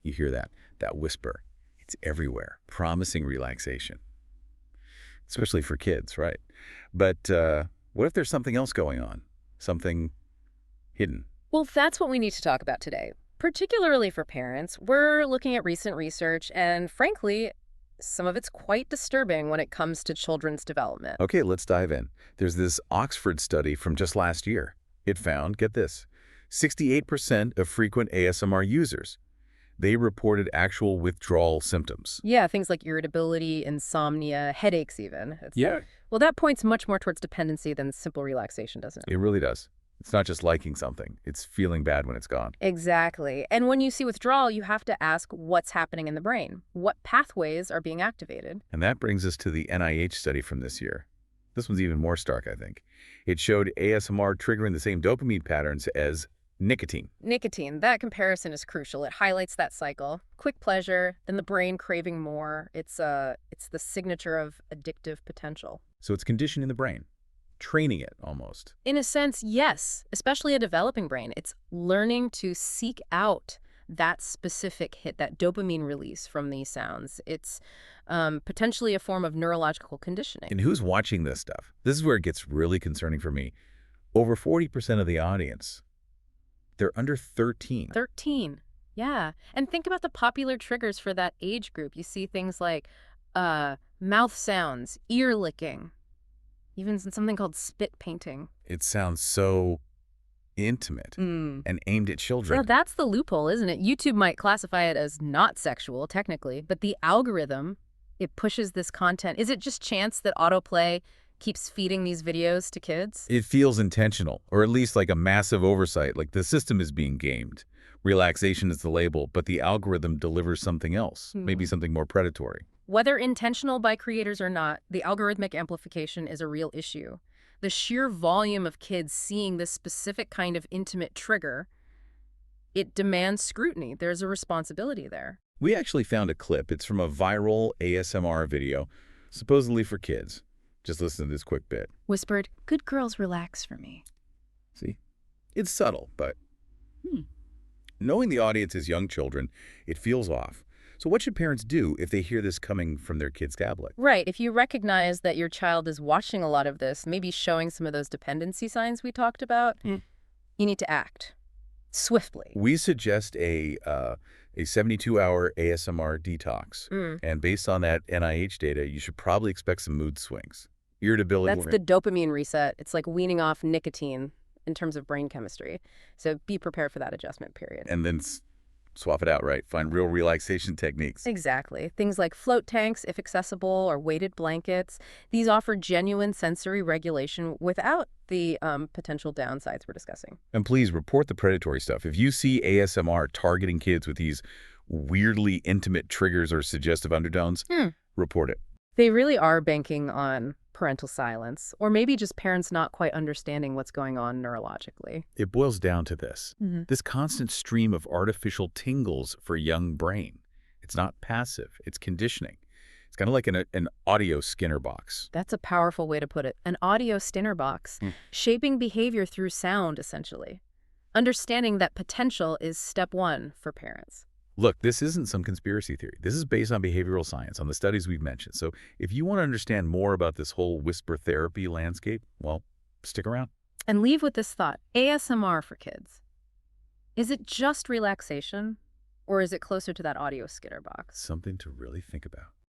You hear that whisper. It's everywhere, promising relaxation, especially for kids, right? But what if there's something else going on? Something hidden? Well, that's what we need to talk about today. Particularly for parents, we're looking at recent research, and frankly, some of it's quite disturbing when it comes to children's development. Okay, let's dive in. There's this Oxford study from just last year. It found, get this, 68% of frequent ASMR users, they reported actual withdrawal symptoms. Yeah, things like irritability, insomnia, headaches even. Yeah. Well, that points much more towards dependency than simple relaxation, doesn't it? It really does. It's not just liking something. It's feeling bad when it's gone. Exactly. And when you see withdrawal, you have to ask what's happening in the brain. What pathways are being activated? And that brings us to the NIH study from this year. This one's even more stark, I think. It showed ASMR triggering the same dopamine patterns as nicotine. Nicotine, that comparison is crucial. It highlights that cycle. Quick pleasure, then the brain craving more. It's the signature of addictive potential. So it's conditioning the brain, training it almost. In a sense, yes, especially a developing brain. It's learning to seek out that specific hit, that dopamine release from these sounds. It's potentially a form of neurological conditioning. And who's watching this stuff? This is where it gets really concerning for me. Over 40% of the audience, they're under 13. 13. Yeah. And think about the popular triggers for that age group. You see things like mouth sounds, ear licking, even something called spit painting. It sounds so intimate and aimed at Now, children. that's the loophole, isn't it? YouTube might classify it as not sexual, technically, but the algorithm, it pushes this content. Is it just chance that autoplay keeps feeding these videos to kids? It feels intentional, or at least like a massive oversight, like the system is being gamed. Relaxation is the label, but the algorithm delivers something else, maybe something more predatory. Whether intentional by creators or not, the algorithmic amplification is a real issue. The sheer volume of kids seeing this specific kind of intimate trigger, it demands scrutiny. There's a responsibility there. We actually found a clip. It's from a viral ASMR video, supposedly for kids. Just listen to this quick bit. Whispered, "Good girls relax for me." See? It's subtle, but knowing the audience is young children, it feels off. So what should parents do if they hear this coming from their kid's tablet? Right. If you recognize that your child is watching a lot of this, maybe showing some of those dependency signs we talked about, you need to act swiftly. We suggest a 72-hour ASMR detox. And based on that NIH data, you should probably expect some mood swings. Irritability. That's the dopamine reset. It's like weaning off nicotine in terms of brain chemistry. So be prepared for that adjustment period. And then swap it out, right? Find real relaxation techniques. Exactly. Things like float tanks, if accessible, or weighted blankets. These offer genuine sensory regulation without the potential downsides we're discussing. And please report the predatory stuff. If you see ASMR targeting kids with these weirdly intimate triggers or suggestive undertones, report it. They really are banking on parental silence, or maybe just parents not quite understanding what's going on neurologically. It boils down to this. This constant stream of artificial tingles for a young brain. It's not passive. It's conditioning. It's kind of like an audio Skinner box. That's a powerful way to put it. An audio Skinner box, shaping behavior through sound, essentially. Understanding that potential is step one for parents. Look, this isn't some conspiracy theory. This is based on behavioral science, on the studies we've mentioned. So if you want to understand more about this whole whisper therapy landscape, well, stick around. And leave with this thought. ASMR for kids. Is it just relaxation, or is it closer to that audio Skinner box? Something to really think about.